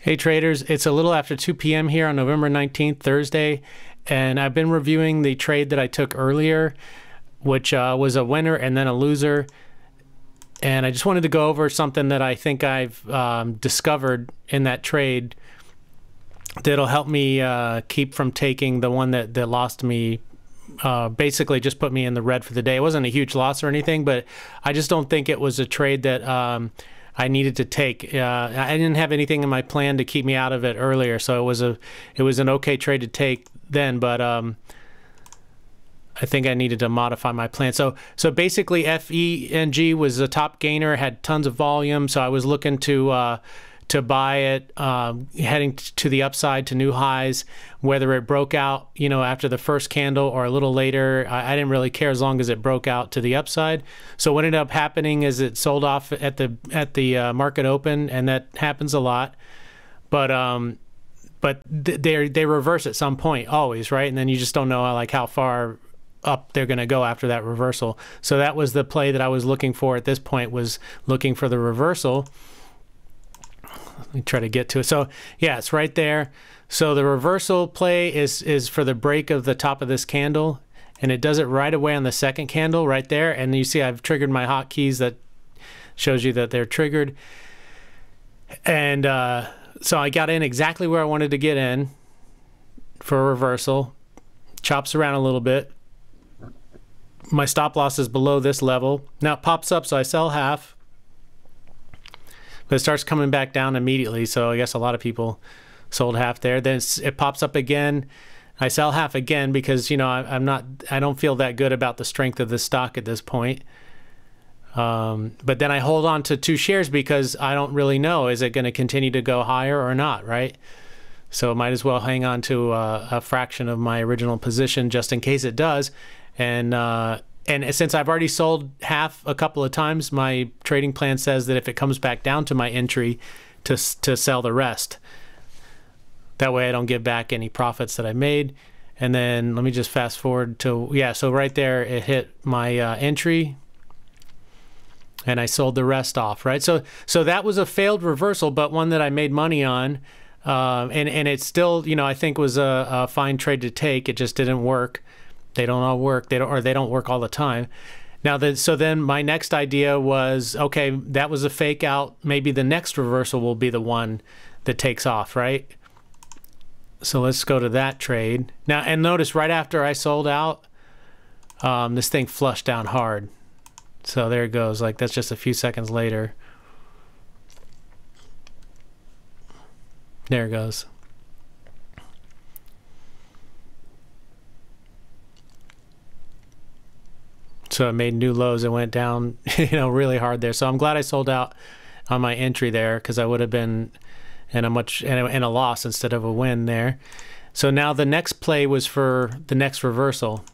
Hey traders, it's a little after 2 p.m. here on November 19th, Thursday, and I've been reviewing the trade that I took earlier, which was a winner and then a loser. And I just wanted to go over something that I think I've discovered in that trade that'll help me keep from taking the one that lost me, basically just put me in the red for the day. It wasn't a huge loss or anything, but I just don't think it was a trade that I needed to take. I didn't have anything in my plan to keep me out of it earlier, so it was an okay trade to take then, but I think I needed to modify my plan. So basically FENG was a top gainer, had tons of volume, so I was looking to buy it, heading to the upside to new highs. Whether it broke out, you know, after the first candle or a little later, I didn't really care as long as it broke out to the upside. So what ended up happening is it sold off at the market open, and that happens a lot. But they reverse at some point always, right? And then you just don't know like how far up they're going to go after that reversal. So that was the play that I was looking for at this point, was looking for the reversal. Let me try to get to it. So yeah, it's right there. So the reversal play is for the break of the top of this candle, and it does it right away on the second candle right there. And you see I've triggered my hotkeys that shows you that they're triggered. And so I got in exactly where I wanted to get in for a reversal. Chops around a little bit. My stop loss is below this level. Now it pops up, so I sell half. But it starts coming back down immediately, so I guess a lot of people sold half there. Then it pops up again. I sell half again because, you know, I don't feel that good about the strength of the stock at this point. But then I hold on to 2 shares because I don't really know, is it going to continue to go higher or not, right? So might as well hang on to a fraction of my original position just in case it does. And since I've already sold half a couple of times, my trading plan says that if it comes back down to my entry, to sell the rest. That way I don't give back any profits that I made. And then let me just fast forward to, yeah, so right there it hit my entry, and I sold the rest off, right? So that was a failed reversal, but one that I made money on. And it still, you know, I think was a fine trade to take. It just didn't work. They don't all work. They don't work all the time. Now, so then my next idea was, okay, that was a fake out. Maybe the next reversal will be the one that takes off, right? So let's go to that trade. Now, and notice right after I sold out, this thing flushed down hard. So there it goes. Like that's just a few seconds later. There it goes. So it made new lows. It went down, you know, really hard there. So I'm glad I sold out on my entry there, because I would have been in a loss instead of a win there. So now the next play was for the next reversal.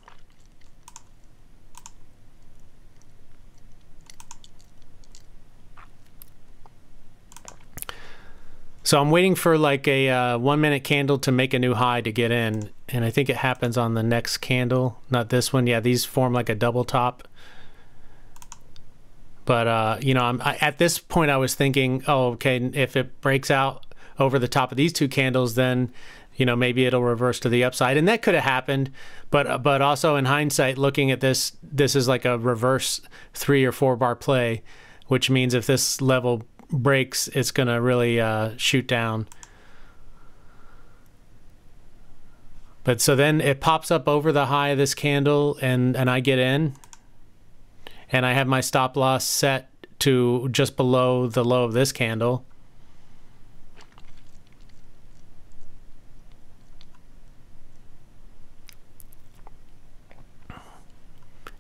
So I'm waiting for like a 1 minute candle to make a new high to get in. And I think it happens on the next candle, not this one. Yeah, these form like a double top. But, you know, at this point I was thinking, oh, okay, if it breaks out over the top of these 2 candles, then, you know, maybe it'll reverse to the upside. And that could have happened. But also in hindsight, looking at this is like a reverse 3 or 4 bar play, which means if this level breaks, it's going to really shoot down. But so then it pops up over the high of this candle, and I get in, and I have my stop loss set to just below the low of this candle.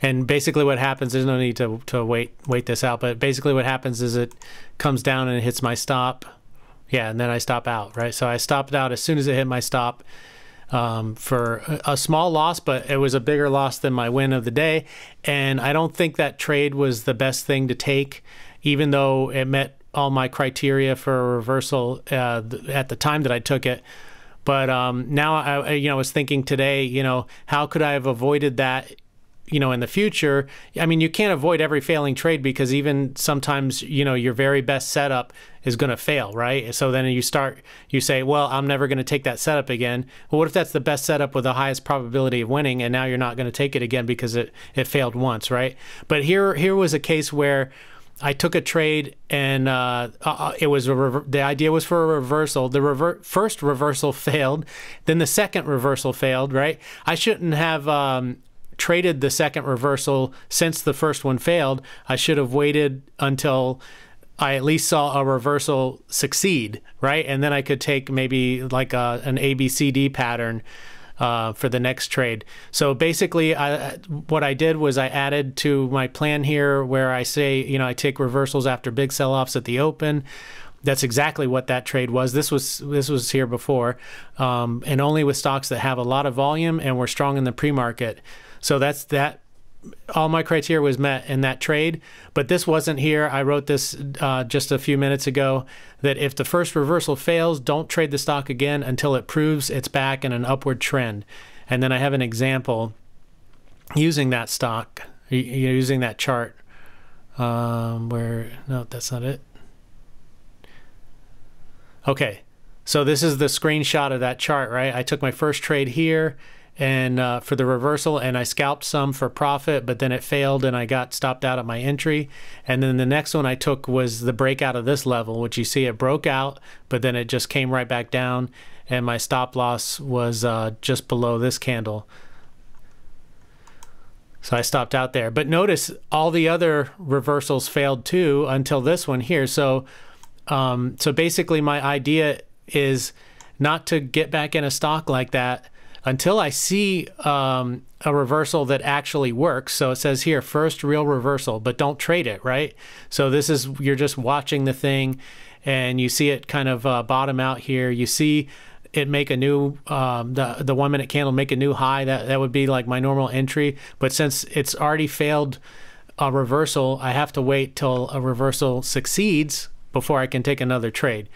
And basically what happens, there's no need to wait this out, but basically what happens is it comes down and it hits my stop. Yeah, and then I stop out, right? So I stopped out as soon as it hit my stop, for a small loss, but it was a bigger loss than my win of the day. And I don't think that trade was the best thing to take, even though it met all my criteria for a reversal at the time that I took it. But now I was thinking today, you know, how could I have avoided that you know, in the future, I mean, you can't avoid every failing trade, because even sometimes, you know, your very best setup is going to fail, right? So then you say, well, I'm never going to take that setup again. Well, what if that's the best setup with the highest probability of winning, and now you're not going to take it again because it failed once, right? But here was a case where I took a trade, and it was the idea was for a reversal. The first reversal failed, then the second reversal failed, right? I shouldn't have traded the second reversal since the first one failed. I should have waited until I at least saw a reversal succeed, right? And then I could take maybe like an ABCD pattern for the next trade. So basically, what I did was I added to my plan here where I say, you know, I take reversals after big sell-offs at the open. That's exactly what that trade was. This was here before, and only with stocks that have a lot of volume and were strong in the pre-market. So that's that. All my criteria was met in that trade, but this wasn't here. I wrote this just a few minutes ago, that if the first reversal fails, don't trade the stock again until it proves it's back in an upward trend. And then I have an example using that stock, using that chart, no, that's not it. Okay, so this is the screenshot of that chart, right? I took my first trade here, and for the reversal, and I scalped some for profit, but then it failed and I got stopped out at my entry. And then the next one I took was the breakout of this level, which you see it broke out, but then it just came right back down, and my stop loss was just below this candle. So I stopped out there. But notice all the other reversals failed too until this one here. So basically my idea is not to get back in a stock like that until I see a reversal that actually works. So it says here, first real reversal, but don't trade it, right? So this is, you're just watching the thing, and you see it kind of bottom out here. You see it make a new, the 1 minute candle make a new high. That would be like my normal entry. But since it's already failed a reversal, I have to wait till a reversal succeeds before I can take another trade.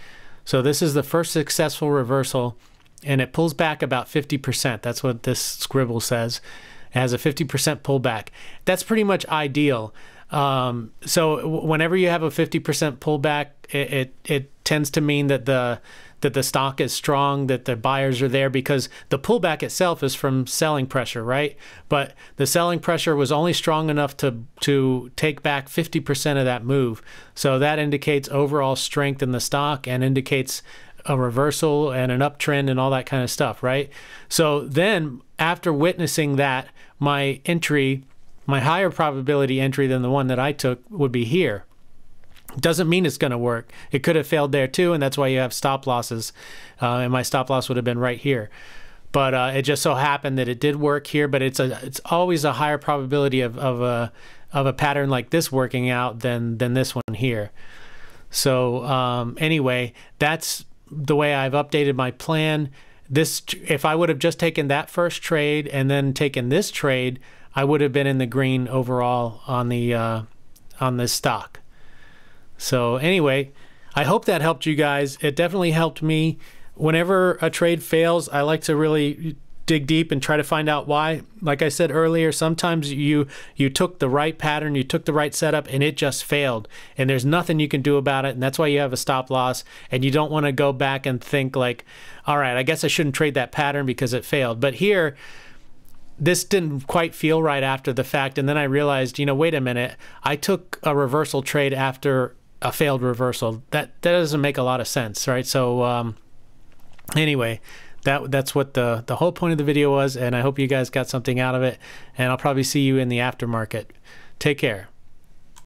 So this is the first successful reversal, and it pulls back about 50%. That's what this scribble says. It has a 50% pullback. That's pretty much ideal. So whenever you have a 50% pullback, it tends to mean that the stock is strong, that the buyers are there, because the pullback itself is from selling pressure, right? But the selling pressure was only strong enough to take back 50% of that move. So that indicates overall strength in the stock and indicates a reversal and an uptrend and all that kind of stuff, right? So then after witnessing that, my entry, my higher probability entry than the one that I took, would be here. Doesn't mean it's going to work. It could have failed there too, and that's why you have stop losses. And my stop loss would have been right here. But it just so happened that it did work here. But it's always a higher probability of a pattern like this working out than this one here. So anyway, that's the way I've updated my plan. If I would have just taken that first trade and then taken this trade, I would have been in the green overall on this stock. So anyway, I hope that helped you guys. It definitely helped me. Whenever a trade fails, I like to really dig deep and try to find out why. Like I said earlier, sometimes you took the right pattern, you took the right setup, and it just failed. And there's nothing you can do about it, and that's why you have a stop loss. And you don't want to go back and think like, all right, I guess I shouldn't trade that pattern because it failed. But here, this didn't quite feel right after the fact, and then I realized, you know, wait a minute, I took a reversal trade after a failed reversal. That doesn't make a lot of sense, right? So anyway, that's what the whole point of the video was, and I hope you guys got something out of it, and I'll probably see you in the aftermarket. Take care.